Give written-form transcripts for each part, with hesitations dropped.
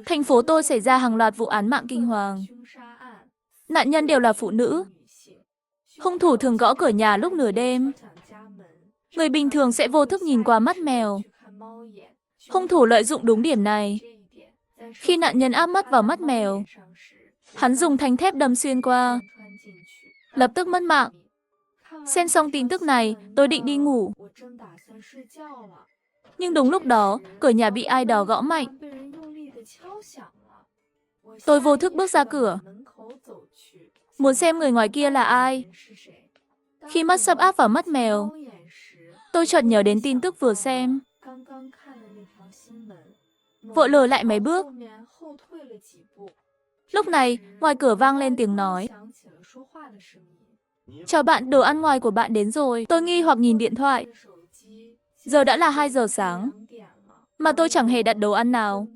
Thành phố tôi xảy ra hàng loạt vụ án mạng kinh hoàng. Nạn nhân đều là phụ nữ. Hung thủ thường gõ cửa nhà lúc nửa đêm. Người bình thường sẽ vô thức nhìn qua mắt mèo. Hung thủ lợi dụng đúng điểm này. Khi nạn nhân áp mắt vào mắt mèo, hắn dùng thanh thép đâm xuyên qua, lập tức mất mạng. Xem xong tin tức này, tôi định đi ngủ. Nhưng đúng lúc đó, cửa nhà bị ai đó gõ mạnh. Tôi vô thức bước ra cửa, muốn xem người ngoài kia là ai. Khi mắt sắp áp vào mắt mèo, tôi chợt nhớ đến tin tức vừa xem. Vội lùi lại mấy bước. Lúc này, ngoài cửa vang lên tiếng nói. Chào bạn, đồ ăn ngoài của bạn đến rồi. Tôi nghi hoặc nhìn điện thoại. Giờ đã là 2 giờ sáng, mà tôi chẳng hề đặt đồ ăn nào.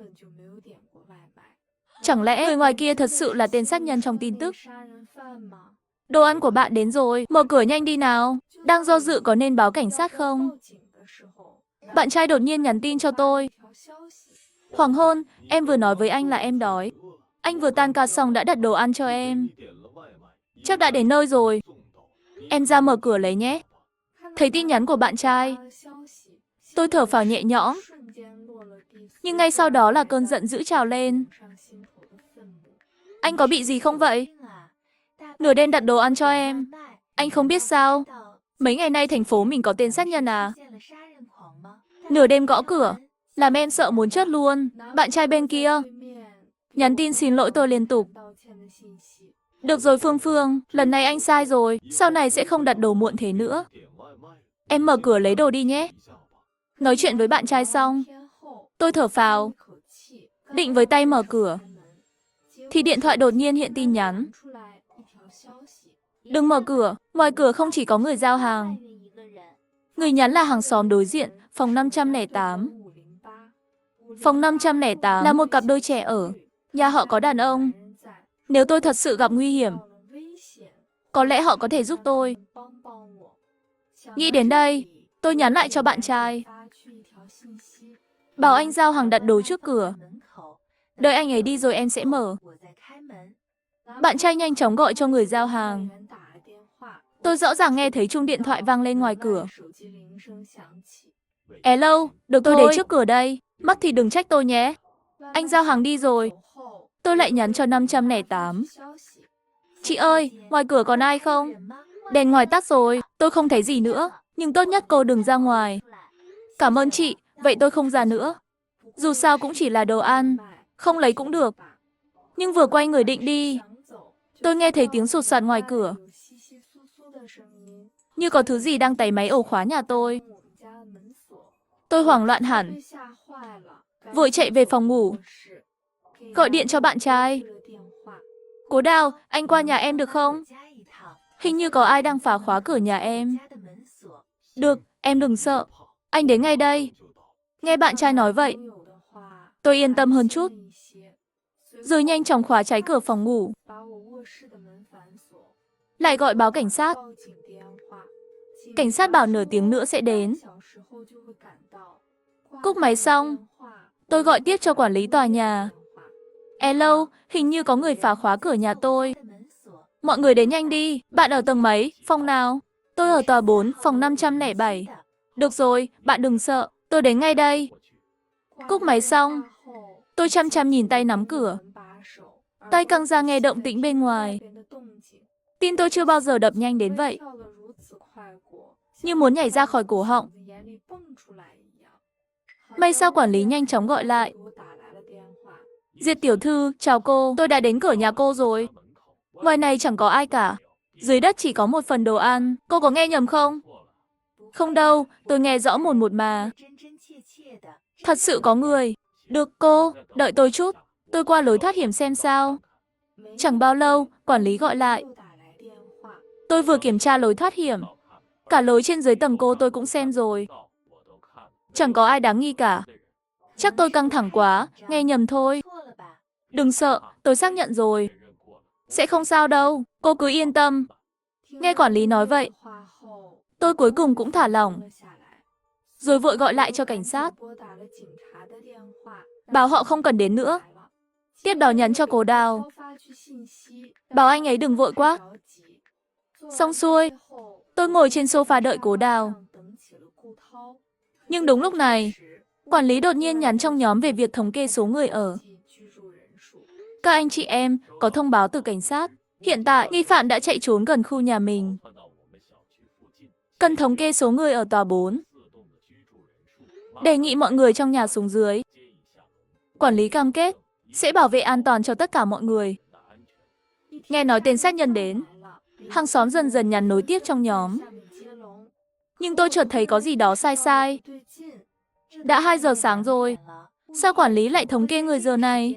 Chẳng lẽ người ngoài kia thật sự là tên sát nhân trong tin tức? Đồ ăn của bạn đến rồi, mở cửa nhanh đi nào. Đang do dự có nên báo cảnh sát không? Bạn trai đột nhiên nhắn tin cho tôi. Hoàng hôn, em vừa nói với anh là em đói. Anh vừa tan ca xong đã đặt đồ ăn cho em. Chắc đã đến nơi rồi. Em ra mở cửa lấy nhé. Thấy tin nhắn của bạn trai, tôi thở phào nhẹ nhõm. Nhưng ngay sau đó là cơn giận dữ trào lên. Anh có bị gì không vậy? Nửa đêm đặt đồ ăn cho em. Anh không biết sao? Mấy ngày nay thành phố mình có tên sát nhân à? Nửa đêm gõ cửa, làm em sợ muốn chết luôn. Bạn trai bên kia nhắn tin xin lỗi tôi liên tục. Được rồi Phương Phương, lần này anh sai rồi, sau này sẽ không đặt đồ muộn thế nữa. Em mở cửa lấy đồ đi nhé. Nói chuyện với bạn trai xong, tôi thở phào, định với tay mở cửa, thì điện thoại đột nhiên hiện tin nhắn. Đừng mở cửa, ngoài cửa không chỉ có người giao hàng. Người nhắn là hàng xóm đối diện, phòng 508. Phòng 508 là một cặp đôi trẻ ở. Nhà họ có đàn ông. Nếu tôi thật sự gặp nguy hiểm, có lẽ họ có thể giúp tôi. Nghĩ đến đây, tôi nhắn lại cho bạn trai. Bảo anh giao hàng đặt đồ trước cửa. Đợi anh ấy đi rồi em sẽ mở. Bạn trai nhanh chóng gọi cho người giao hàng. Tôi rõ ràng nghe thấy chuông điện thoại vang lên ngoài cửa. Hello, được tôi để trước cửa đây. Mắc thì đừng trách tôi nhé. Anh giao hàng đi rồi. Tôi lại nhắn cho 508. Chị ơi, ngoài cửa còn ai không? Đèn ngoài tắt rồi, tôi không thấy gì nữa. Nhưng tốt nhất cô đừng ra ngoài. Cảm ơn chị, vậy tôi không ra nữa. Dù sao cũng chỉ là đồ ăn, không lấy cũng được. Nhưng vừa quay người định đi, tôi nghe thấy tiếng sột soạt ngoài cửa. Như có thứ gì đang tày máy ổ khóa nhà tôi. Tôi hoảng loạn hẳn. Vội chạy về phòng ngủ. Gọi điện cho bạn trai. Cố Đào, anh qua nhà em được không? Hình như có ai đang phá khóa cửa nhà em. Được, em đừng sợ. Anh đến ngay đây. Nghe bạn trai nói vậy, tôi yên tâm hơn chút. Rồi nhanh chóng khóa trái cửa phòng ngủ. Lại gọi báo cảnh sát. Cảnh sát bảo nửa tiếng nữa sẽ đến. Cúp máy xong, tôi gọi tiếp cho quản lý tòa nhà. Hello, hình như có người phá khóa cửa nhà tôi. Mọi người đến nhanh đi, bạn ở tầng mấy, phòng nào? Tôi ở tòa 4, phòng 507. Được rồi, bạn đừng sợ, tôi đến ngay đây. Cúp máy xong, tôi chăm chăm nhìn tay nắm cửa. Tay căng ra nghe động tĩnh bên ngoài. Tim tôi chưa bao giờ đập nhanh đến vậy. Như muốn nhảy ra khỏi cổ họng. May sao quản lý nhanh chóng gọi lại. Diệp tiểu thư, chào cô, tôi đã đến cửa nhà cô rồi. Ngoài này chẳng có ai cả. Dưới đất chỉ có một phần đồ ăn. Cô có nghe nhầm không? Không đâu, tôi nghe rõ một một mà. Thật sự có người. Được cô, đợi tôi chút. Tôi qua lối thoát hiểm xem sao. Chẳng bao lâu, quản lý gọi lại. Tôi vừa kiểm tra lối thoát hiểm. Cả lối trên dưới tầng cô tôi cũng xem rồi. Chẳng có ai đáng nghi cả. Chắc tôi căng thẳng quá, nghe nhầm thôi. Đừng sợ, tôi xác nhận rồi. Sẽ không sao đâu, cô cứ yên tâm. Nghe quản lý nói vậy, tôi cuối cùng cũng thả lỏng. Rồi vội gọi lại cho cảnh sát. Bảo họ không cần đến nữa. Tiếp đó nhắn cho Cố Đào, bảo anh ấy đừng vội quá. Xong xuôi, tôi ngồi trên sofa đợi Cố Đào. Nhưng đúng lúc này, quản lý đột nhiên nhắn trong nhóm về việc thống kê số người ở. Các anh chị em, có thông báo từ cảnh sát. Hiện tại, nghi phạm đã chạy trốn gần khu nhà mình. Cần thống kê số người ở tòa 4. Đề nghị mọi người trong nhà xuống dưới. Quản lý cam kết sẽ bảo vệ an toàn cho tất cả mọi người. Nghe nói tên sát nhân đến, hàng xóm dần dần nhắn nối tiếp trong nhóm. Nhưng tôi chợt thấy có gì đó sai sai. Đã 2 giờ sáng rồi, sao quản lý lại thống kê người giờ này?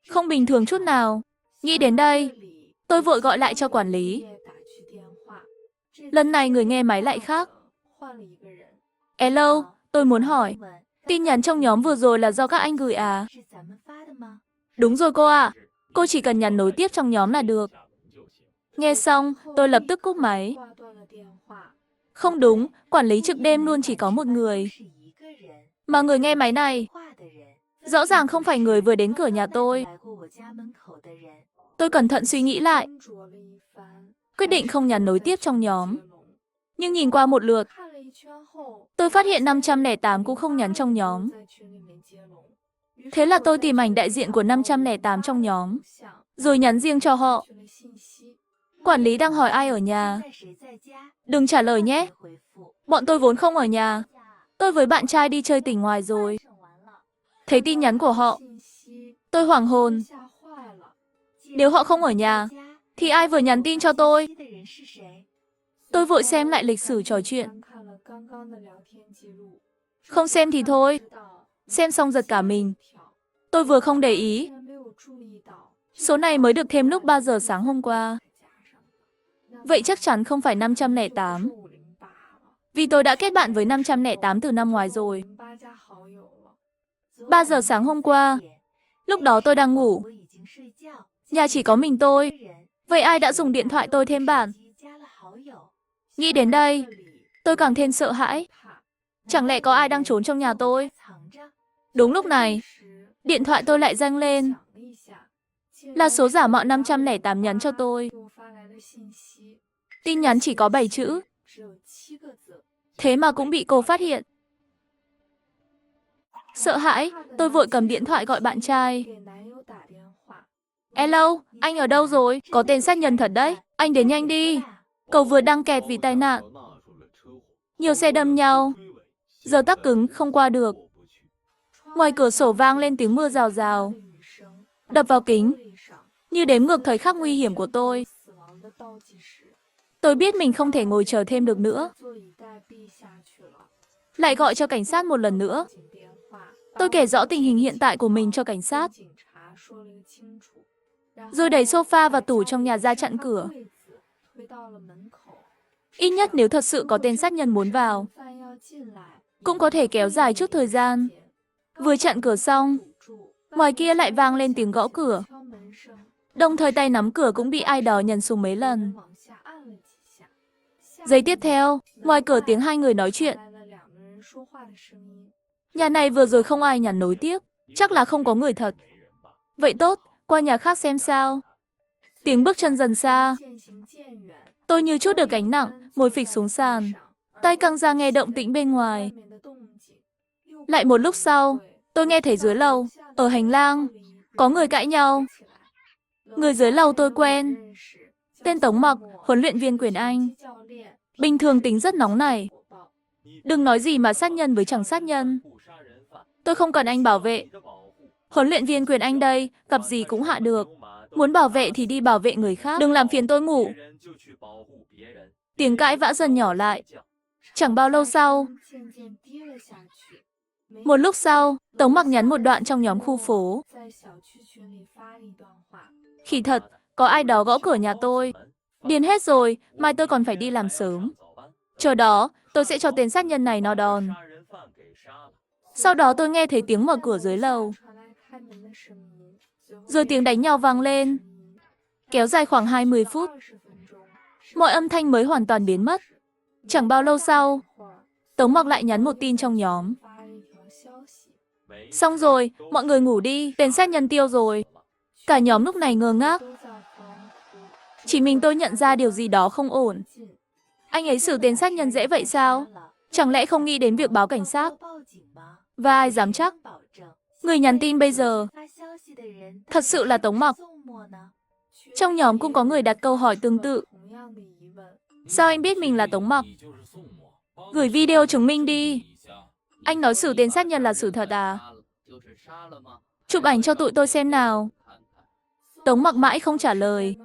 Không bình thường chút nào. Nghĩ đến đây, tôi vội gọi lại cho quản lý. Lần này người nghe máy lại khác. Hello, tôi muốn hỏi, tin nhắn trong nhóm vừa rồi là do các anh gửi à? Đúng rồi cô ạ, cô chỉ cần nhắn nối tiếp trong nhóm là được. Nghe xong, tôi lập tức cúp máy. Không đúng, quản lý trực đêm luôn chỉ có một người. Mà người nghe máy này, rõ ràng không phải người vừa đến cửa nhà tôi. Tôi cẩn thận suy nghĩ lại, quyết định không nhắn nối tiếp trong nhóm. Nhưng nhìn qua một lượt, tôi phát hiện 508 cũng không nhắn trong nhóm. Thế là tôi tìm ảnh đại diện của 508 trong nhóm, rồi nhắn riêng cho họ. Quản lý đang hỏi ai ở nhà. Đừng trả lời nhé. Bọn tôi vốn không ở nhà. Tôi với bạn trai đi chơi tỉnh ngoài rồi. Thấy tin nhắn của họ, tôi hoảng hồn. Nếu họ không ở nhà, thì ai vừa nhắn tin cho tôi? Tôi vội xem lại lịch sử trò chuyện. Không xem thì thôi. Xem xong giật cả mình. Tôi vừa không để ý. Số này mới được thêm lúc 3 giờ sáng hôm qua. Vậy chắc chắn không phải 508. Vì tôi đã kết bạn với 508 từ năm ngoái rồi. 3 giờ sáng hôm qua, lúc đó tôi đang ngủ. Nhà chỉ có mình tôi. Vậy ai đã dùng điện thoại tôi thêm bạn? Nghĩ đến đây, tôi càng thêm sợ hãi. Chẳng lẽ có ai đang trốn trong nhà tôi? Đúng lúc này, điện thoại tôi lại reng lên. Là số giả mạo 508 nhắn cho tôi. Tin nhắn chỉ có 7 chữ. Thế mà cũng bị cô phát hiện. Sợ hãi, tôi vội cầm điện thoại gọi bạn trai. Hello, anh ở đâu rồi? Có tên sát nhân thật đấy. Anh đến nhanh đi. Cầu vượt đang kẹt vì tai nạn. Nhiều xe đâm nhau. Giờ tắc cứng, không qua được. Ngoài cửa sổ vang lên tiếng mưa rào rào. Đập vào kính, như đếm ngược thời khắc nguy hiểm của tôi. Tôi biết mình không thể ngồi chờ thêm được nữa. Lại gọi cho cảnh sát một lần nữa. Tôi kể rõ tình hình hiện tại của mình cho cảnh sát. Rồi đẩy sofa và tủ trong nhà ra chặn cửa. Ít nhất nếu thật sự có tên sát nhân muốn vào, cũng có thể kéo dài chút thời gian. Vừa chặn cửa xong, ngoài kia lại vang lên tiếng gõ cửa. Đồng thời tay nắm cửa cũng bị ai đó nhấn xuống mấy lần. Giây tiếp theo, ngoài cửa tiếng 2 người nói chuyện. Nhà này vừa rồi không ai nhắn nối tiếp, chắc là không có người thật. Vậy tốt, qua nhà khác xem sao. Tiếng bước chân dần xa. Tôi như trút được gánh nặng, ngồi phịch xuống sàn. Tay căng ra nghe động tĩnh bên ngoài. Lại một lúc sau, tôi nghe thấy dưới lầu, ở hành lang, có người cãi nhau. Người dưới lầu tôi quen. Tên Tống Mặc, huấn luyện viên quyền Anh. Bình thường tính rất nóng nảy. Đừng nói gì mà sát nhân với chẳng sát nhân. Tôi không cần anh bảo vệ. Huấn luyện viên quyền Anh đây, gặp gì cũng hạ được. Muốn bảo vệ thì đi bảo vệ người khác, đừng làm phiền tôi ngủ. Tiếng cãi vã dần nhỏ lại. Chẳng bao lâu sau, một lúc sau, Tống Mặc nhắn một đoạn trong nhóm khu phố. Khỉ thật, có ai đó gõ cửa nhà tôi. Điên hết rồi, mai tôi còn phải đi làm sớm. Chờ đó, tôi sẽ cho tên sát nhân này nó đòn. Sau đó tôi nghe thấy tiếng mở cửa dưới lầu. Rồi tiếng đánh nhau vang lên. Kéo dài khoảng 20 phút. Mọi âm thanh mới hoàn toàn biến mất. Chẳng bao lâu sau, Tống Mặc lại nhắn một tin trong nhóm. Xong rồi, mọi người ngủ đi, tên sát nhân tiêu rồi. Cả nhóm lúc này ngơ ngác. Chỉ mình tôi nhận ra điều gì đó không ổn. Anh ấy xử tên sát nhân dễ vậy sao? Chẳng lẽ không nghĩ đến việc báo cảnh sát? Và ai dám chắc? Người nhắn tin bây giờ thật sự là Tống Mặc. Trong nhóm cũng có người đặt câu hỏi tương tự. Sao anh biết mình là Tống Mặc? Gửi video chứng minh đi. Anh nói xử tên sát nhân là sự thật à? Chụp ảnh cho tụi tôi xem nào. Tống Mặc mãi không trả lời.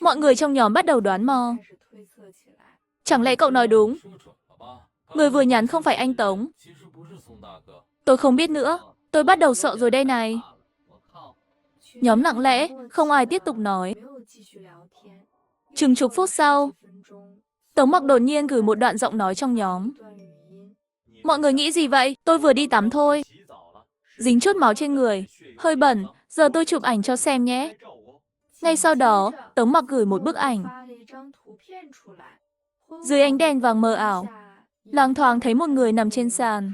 Mọi người trong nhóm bắt đầu đoán mò. Chẳng lẽ cậu nói đúng? Người vừa nhắn không phải anh Tống. Tôi không biết nữa. Tôi bắt đầu sợ rồi đây này. Nhóm lặng lẽ, không ai tiếp tục nói. Chừng chục phút sau, Tống Mặc đột nhiên gửi một đoạn giọng nói trong nhóm. Mọi người nghĩ gì vậy? Tôi vừa đi tắm thôi. Dính chút máu trên người, hơi bẩn, giờ tôi chụp ảnh cho xem nhé. Ngay sau đó, Tống Mặc gửi một bức ảnh. Dưới ánh đèn vàng mờ ảo, loang thoáng thấy một người nằm trên sàn.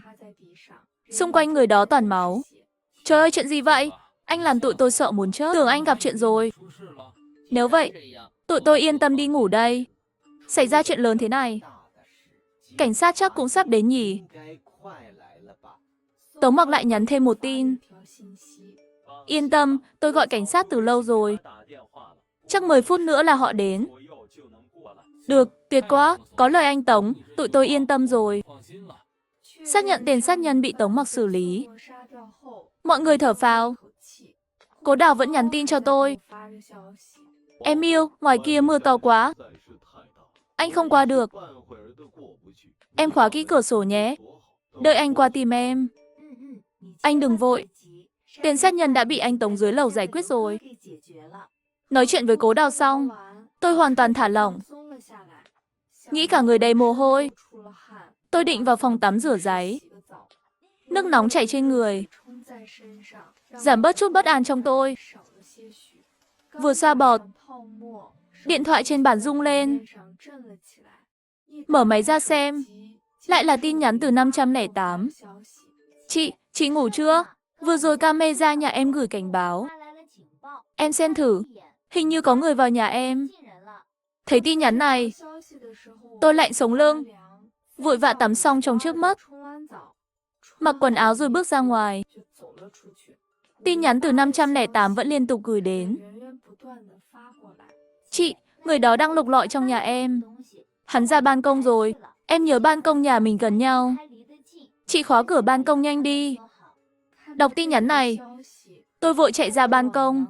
Xung quanh người đó toàn máu. Trời ơi, chuyện gì vậy? Anh làm tụi tôi sợ muốn chết. Tưởng anh gặp chuyện rồi. Nếu vậy, tụi tôi yên tâm đi ngủ đây. Xảy ra chuyện lớn thế này, cảnh sát chắc cũng sắp đến nhỉ. Tống Mặc lại nhắn thêm một tin. Yên tâm, tôi gọi cảnh sát từ lâu rồi. Chắc 10 phút nữa là họ đến. Được, tuyệt quá. Có lời anh Tống, tụi tôi yên tâm rồi. Xác nhận tên sát nhân bị Tống Mặc xử lý. Mọi người thở phào. Cố Đào vẫn nhắn tin cho tôi. Em yêu, ngoài kia mưa to quá. Anh không qua được. Em khóa kỹ cửa sổ nhé. Đợi anh qua tìm em. Anh đừng vội. Tên sát nhân đã bị anh Tống dưới lầu giải quyết rồi. Nói chuyện với Cố Đào xong, tôi hoàn toàn thả lỏng. Nghĩ cả người đầy mồ hôi. Tôi định vào phòng tắm rửa ráy. Nước nóng chảy trên người, giảm bớt chút bất an trong tôi. Vừa xoa bọt, điện thoại trên bàn rung lên. Mở máy ra xem, lại là tin nhắn từ 508. Chị ngủ chưa? Vừa rồi camera nhà em gửi cảnh báo. Em xem thử, hình như có người vào nhà em. Thấy tin nhắn này, tôi lạnh sống lưng, vội vã tắm xong trong trước mắt. Mặc quần áo rồi bước ra ngoài. Tin nhắn từ 508 vẫn liên tục gửi đến. Chị, người đó đang lục lọi trong nhà em. Hắn ra ban công rồi. Em nhớ ban công nhà mình gần nhau. Chị khóa cửa ban công nhanh đi. Đọc tin nhắn này, tôi vội chạy ra ban công.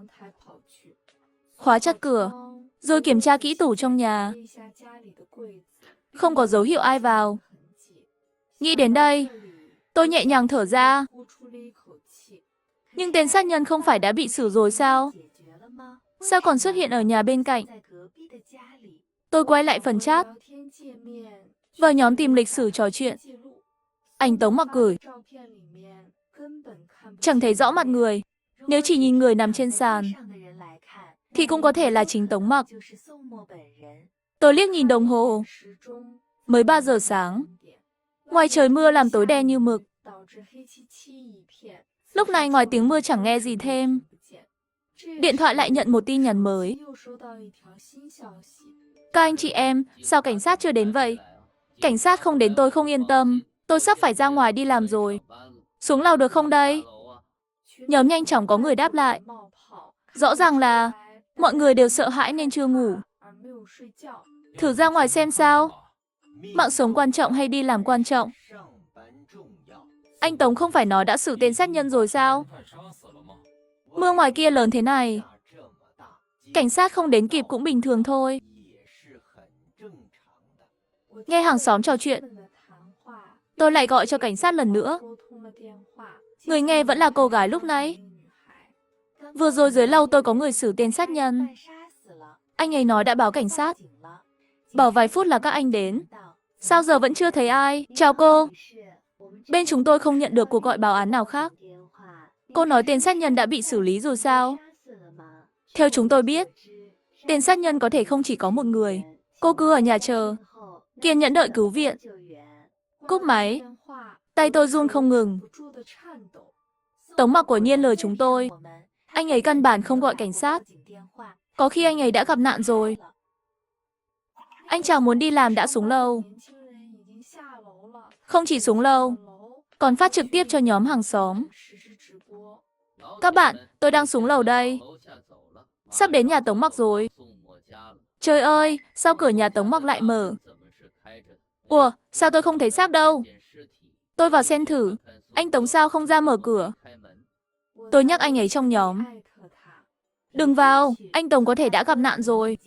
Khóa chặt cửa, rồi kiểm tra kỹ tủ trong nhà. Không có dấu hiệu ai vào. Nghĩ đến đây, tôi nhẹ nhàng thở ra. Nhưng tên sát nhân không phải đã bị xử rồi sao? Sao còn xuất hiện ở nhà bên cạnh? Tôi quay lại phần chat. Vào nhóm tìm lịch sử trò chuyện. Ảnh Tống Mặc gửi. Chẳng thấy rõ mặt người. Nếu chỉ nhìn người nằm trên sàn, thì cũng có thể là chính Tống Mặc. Tôi liếc nhìn đồng hồ. Mới 3 giờ sáng. Ngoài trời mưa làm tối đen như mực. Lúc này ngoài tiếng mưa chẳng nghe gì thêm. Điện thoại lại nhận một tin nhắn mới. Các anh chị em, sao cảnh sát chưa đến vậy? Cảnh sát không đến tôi không yên tâm. Tôi sắp phải ra ngoài đi làm rồi. Xuống lầu được không đây? Nhóm nhanh chóng có người đáp lại. Rõ ràng là mọi người đều sợ hãi nên chưa ngủ. Thử ra ngoài xem sao. Mạng sống quan trọng hay đi làm quan trọng? Anh Tống không phải nói đã xử tên sát nhân rồi sao? Mưa ngoài kia lớn thế này, cảnh sát không đến kịp cũng bình thường thôi. Nghe hàng xóm trò chuyện, tôi lại gọi cho cảnh sát lần nữa. Người nghe vẫn là cô gái lúc nãy. Vừa rồi dưới lầu tôi có người xử tên sát nhân. Anh ấy nói đã báo cảnh sát. Bảo vài phút là các anh đến. Sao giờ vẫn chưa thấy ai? Chào cô. Bên chúng tôi không nhận được cuộc gọi báo án nào khác. Cô nói tên sát nhân đã bị xử lý rồi sao? Theo chúng tôi biết, tên sát nhân có thể không chỉ có một người. Cô cứ ở nhà chờ, kiên nhẫn đợi cứu viện. Cúp máy, tay tôi run không ngừng. Tống Mặc quả nhiên lừa chúng tôi. Anh ấy căn bản không gọi cảnh sát. Có khi anh ấy đã gặp nạn rồi. Anh chàng muốn đi làm đã xuống lầu. Không chỉ xuống lầu, còn phát trực tiếp cho nhóm hàng xóm. Các bạn, tôi đang xuống lầu đây. Sắp đến nhà Tống Mặc rồi. Trời ơi, sao cửa nhà Tống Mặc lại mở? Ủa, sao tôi không thấy xác đâu? Tôi vào xem thử. Anh Tống sao không ra mở cửa? Tôi nhắc anh ấy trong nhóm. Đừng vào, anh Tống có thể đã gặp nạn rồi.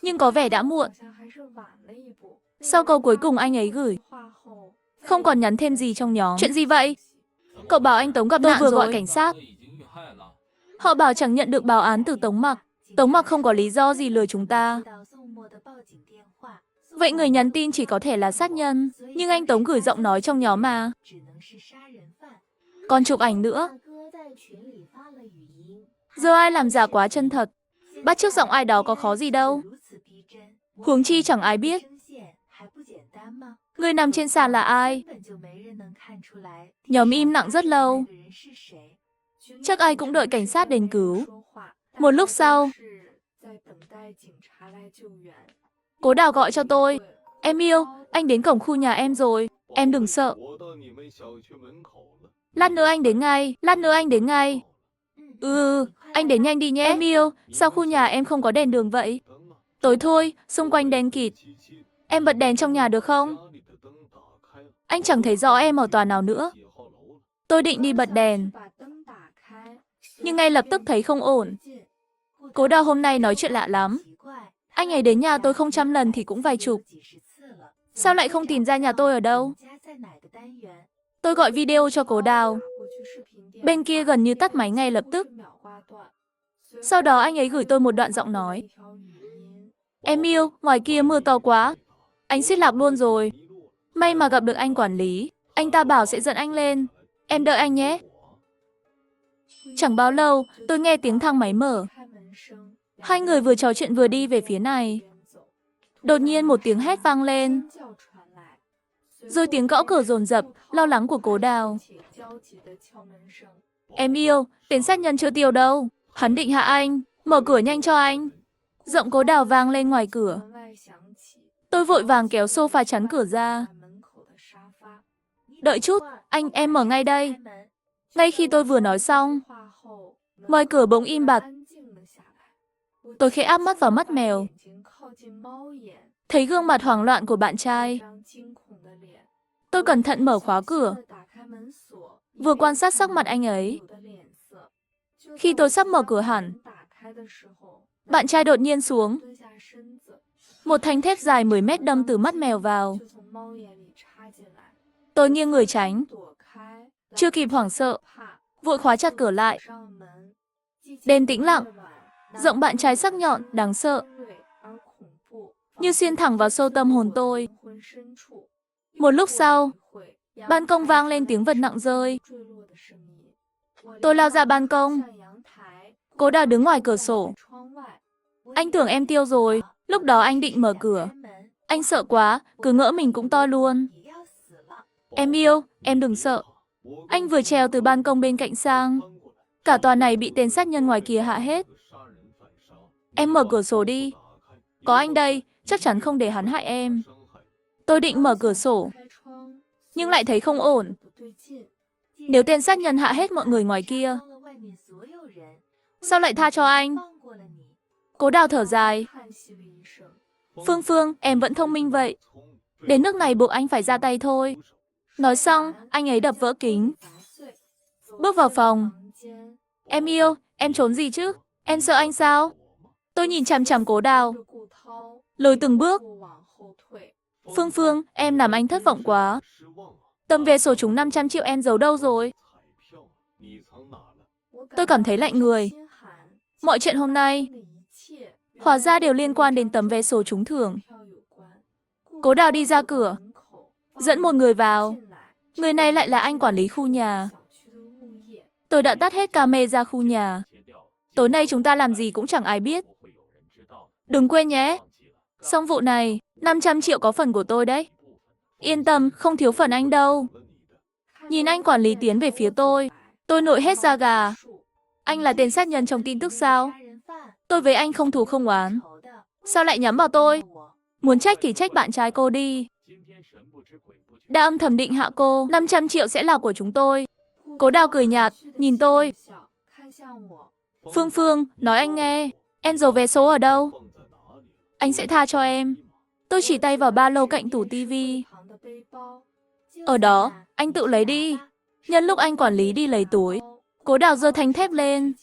Nhưng có vẻ đã muộn. Sau câu cuối cùng anh ấy gửi, không còn nhắn thêm gì trong nhóm. Chuyện gì vậy? Cậu bảo anh Tống gặp nạn rồi. Tôi vừa gọi cảnh sát. Họ bảo chẳng nhận được báo án từ Tống Mặc. Tống Mặc không có lý do gì lừa chúng ta. Vậy người nhắn tin chỉ có thể là sát nhân. Nhưng anh Tống gửi giọng nói trong nhóm mà. Còn chụp ảnh nữa. Giờ ai làm giả quá chân thật. Bắt chước giọng ai đó có khó gì đâu. Huống chi chẳng ai biết. Người nằm trên sàn là ai? Nhóm im lặng rất lâu. Chắc ai cũng đợi cảnh sát đến cứu. Một lúc sau, Cố Đào gọi cho tôi. Em yêu, anh đến cổng khu nhà em rồi. Em đừng sợ. Lát nữa anh đến ngay. Lát nữa anh đến ngay. Anh đến nhanh đi nhé. Em yêu, sao khu nhà em không có đèn đường vậy? Tối thôi, xung quanh đèn kịt. Em bật đèn trong nhà được không? Anh chẳng thấy rõ em ở tòa nào nữa. Tôi định đi bật đèn, nhưng ngay lập tức thấy không ổn. Cố Đào hôm nay nói chuyện lạ lắm. Anh ấy đến nhà tôi không trăm lần thì cũng vài chục. Sao lại không tìm ra nhà tôi ở đâu? Tôi gọi video cho Cố Đào. Bên kia gần như tắt máy ngay lập tức. Sau đó anh ấy gửi tôi một đoạn giọng nói. Em yêu, ngoài kia mưa to quá. Anh suýt lạc luôn rồi. May mà gặp được anh quản lý. Anh ta bảo sẽ dẫn anh lên. Em đợi anh nhé. Chẳng bao lâu, tôi nghe tiếng thang máy mở. Hai người vừa trò chuyện vừa đi về phía này. Đột nhiên một tiếng hét vang lên. Rồi tiếng gõ cửa dồn dập, lo lắng của Cố Đào. Em yêu, tên sát nhân chưa tiêu đâu. Hắn định hạ anh. Mở cửa nhanh cho anh. Giọng Cố Đào vang lên ngoài cửa. Tôi vội vàng kéo sofa chắn cửa ra. Đợi chút, em mở ngay đây. Ngay khi tôi vừa nói xong, ngoài cửa bỗng im bặt. Tôi khẽ áp mắt vào mắt mèo. Thấy gương mặt hoảng loạn của bạn trai. Tôi cẩn thận mở khóa cửa. Vừa quan sát sắc mặt anh ấy. Khi tôi sắp mở cửa hẳn, bạn trai đột nhiên xuống. Một thanh thép dài 10 mét đâm từ mắt mèo vào. Tôi nghiêng người tránh. Chưa kịp hoảng sợ, vội khóa chặt cửa lại. Đêm tĩnh lặng. Giọng bạn trai sắc nhọn, đáng sợ. Như xuyên thẳng vào sâu tâm hồn tôi. Một lúc sau, ban công vang lên tiếng vật nặng rơi. Tôi lao ra ban công. Cố Đào đứng ngoài cửa sổ. Anh tưởng em tiêu rồi. Lúc đó anh định mở cửa. Anh sợ quá, cứ ngỡ mình cũng to luôn. Em yêu, em đừng sợ. Anh vừa trèo từ ban công bên cạnh sang. Cả tòa này bị tên sát nhân ngoài kia hạ hết. Em mở cửa sổ đi. Có anh đây, chắc chắn không để hắn hại em. Tôi định mở cửa sổ, nhưng lại thấy không ổn. Nếu tên sát nhân hạ hết mọi người ngoài kia, sao lại tha cho anh? Cố Đào thở dài. Phương, em vẫn thông minh vậy. Đến nước này buộc anh phải ra tay thôi. Nói xong, anh ấy đập vỡ kính. Bước vào phòng. Em yêu, em trốn gì chứ? Em sợ anh sao? Tôi nhìn chằm chằm Cố Đào. Lùi từng bước. Phương, em làm anh thất vọng quá. Tấm vé số trúng 500 triệu em giấu đâu rồi? Tôi cảm thấy lạnh người. Mọi chuyện hôm nay, hóa ra đều liên quan đến tấm vé số trúng thưởng. Cố Đào đi ra cửa, dẫn một người vào. Người này lại là anh quản lý khu nhà. Tôi đã tắt hết camera khu nhà. Tối nay chúng ta làm gì cũng chẳng ai biết. Đừng quên nhé. Xong vụ này, 500 triệu có phần của tôi đấy. Yên tâm, không thiếu phần anh đâu. Nhìn anh quản lý tiến về phía tôi. Tôi nổi hết da gà. Anh là tên sát nhân trong tin tức sao? Tôi với anh không thù không oán. Sao lại nhắm vào tôi? Muốn trách thì trách bạn trai cô đi. Đã âm thầm định hạ cô, 500 triệu sẽ là của chúng tôi. Cố Đào cười nhạt, nhìn tôi. Phương Phương, nói anh nghe, Angel vé số ở đâu? Anh sẽ tha cho em. Tôi chỉ tay vào ba lô cạnh tủ tivi. Ở đó, anh tự lấy đi. Nhân lúc anh quản lý đi lấy túi, Cố Đào giơ thanh thép lên,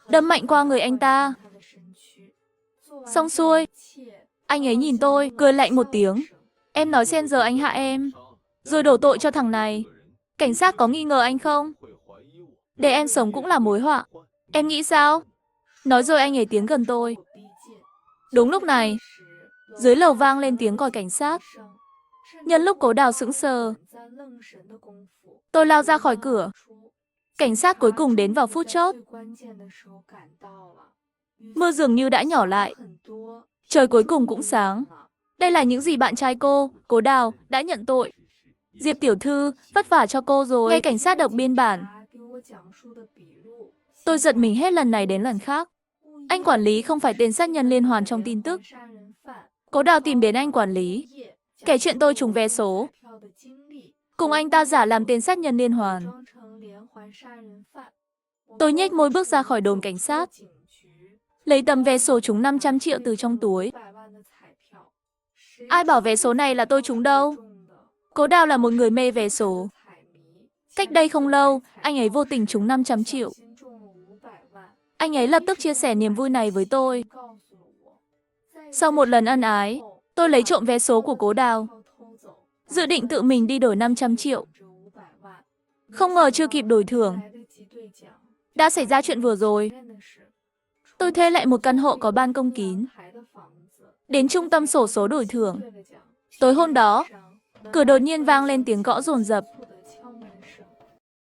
đâm mạnh qua người anh ta. Xong xuôi, anh ấy nhìn tôi, cười lạnh một tiếng. Em nói xem giờ anh hạ em, rồi đổ tội cho thằng này. Cảnh sát có nghi ngờ anh không? Để em sống cũng là mối họa. Em nghĩ sao? Nói rồi anh ấy tiến gần tôi. Đúng lúc này, dưới lầu vang lên tiếng còi cảnh sát. Nhân lúc Cố Đào sững sờ, tôi lao ra khỏi cửa. Cảnh sát cuối cùng đến vào phút chót. Mưa dường như đã nhỏ lại. Trời cuối cùng cũng sáng. Đây là những gì bạn trai cô, Cố Đào, đã nhận tội. Diệp tiểu thư, vất vả cho cô rồi. Nghe cảnh sát đọc biên bản. Tôi giật mình hết lần này đến lần khác. Anh quản lý không phải tên sát nhân liên hoàn trong tin tức. Cố Đào tìm đến anh quản lý, kể chuyện tôi trúng vé số. Cùng anh ta giả làm tên sát nhân liên hoàn. Tôi nhếch môi bước ra khỏi đồn cảnh sát, lấy tấm vé số trúng 500 triệu từ trong túi. Ai bảo vé số này là tôi trúng đâu. Cố Đào là một người mê vé số. Cách đây không lâu, anh ấy vô tình trúng 500 triệu. Anh ấy lập tức chia sẻ niềm vui này với tôi. Sau một lần ân ái, tôi lấy trộm vé số của Cố Đào, dự định tự mình đi đổi 500 triệu. Không ngờ chưa kịp đổi thưởng, đã xảy ra chuyện vừa rồi. Tôi thuê lại một căn hộ có ban công kín, đến trung tâm xổ số đổi thưởng. Tối hôm đó, cửa đột nhiên vang lên tiếng gõ dồn dập.